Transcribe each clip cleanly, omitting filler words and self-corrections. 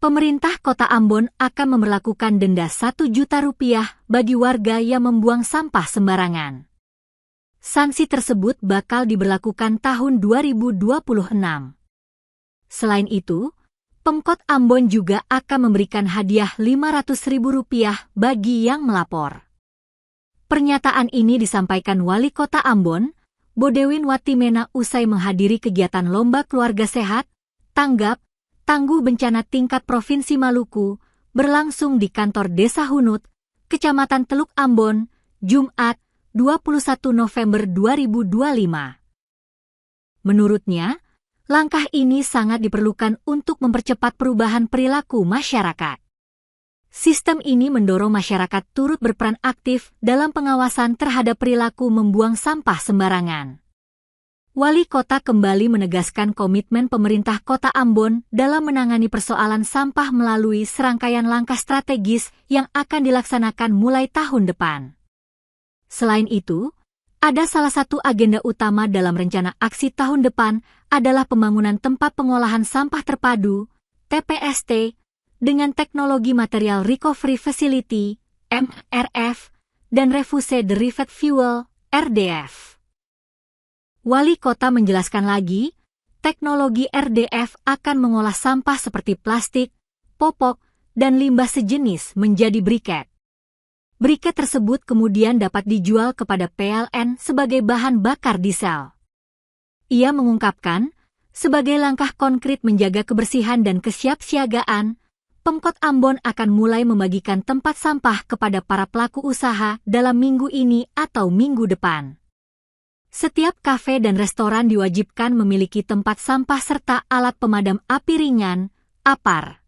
Pemerintah Kota Ambon akan memberlakukan denda Rp1.000.000 bagi warga yang membuang sampah sembarangan. Sanksi tersebut bakal diberlakukan tahun 2026. Selain itu, Pemkot Ambon juga akan memberikan hadiah Rp500.000 bagi yang melapor. Pernyataan ini disampaikan Wali Kota Ambon, Bodewin Watimena usai menghadiri kegiatan Lomba Keluarga Sehat, Tanggap, Tangguh Bencana tingkat Provinsi Maluku, berlangsung di kantor Desa Hunut, Kecamatan Teluk Ambon, Jumat, 21 November 2025. Menurutnya, langkah ini sangat diperlukan untuk mempercepat perubahan perilaku masyarakat. Sistem ini mendorong masyarakat turut berperan aktif dalam pengawasan terhadap perilaku membuang sampah sembarangan. Wali Kota kembali menegaskan komitmen pemerintah Kota Ambon dalam menangani persoalan sampah melalui serangkaian langkah strategis yang akan dilaksanakan mulai tahun depan. Selain itu, ada salah satu agenda utama dalam rencana aksi tahun depan adalah pembangunan tempat pengolahan sampah terpadu, TPST, dengan teknologi Material Recovery Facility, MRF, dan Refuse Derived Fuel, RDF. Wali Kota menjelaskan lagi, teknologi RDF akan mengolah sampah seperti plastik, popok, dan limbah sejenis menjadi briket. Briket tersebut kemudian dapat dijual kepada PLN sebagai bahan bakar diesel. Ia mengungkapkan, sebagai langkah konkret menjaga kebersihan dan kesiapsiagaan, Pemkot Ambon akan mulai membagikan tempat sampah kepada para pelaku usaha dalam minggu ini atau minggu depan. Setiap kafe dan restoran diwajibkan memiliki tempat sampah serta alat pemadam api ringan, APAR.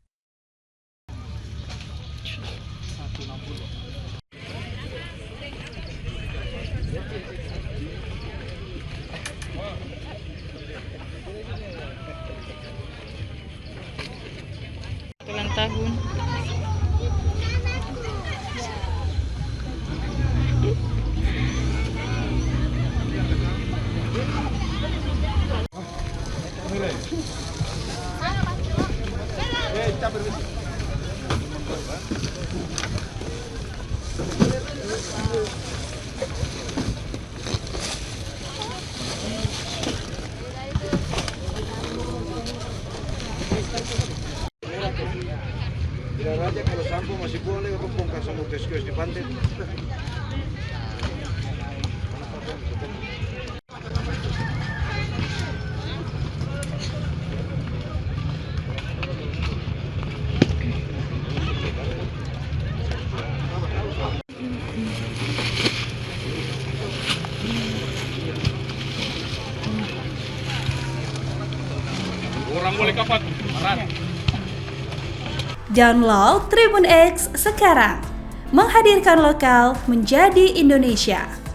Ulang tahun. Bilang aja kalau sampo masih boleh aku bongkar sama kios-kios di pantai. Orang boleh kapan? Maran. Download Tribun X sekarang, menghadirkan lokal menjadi Indonesia.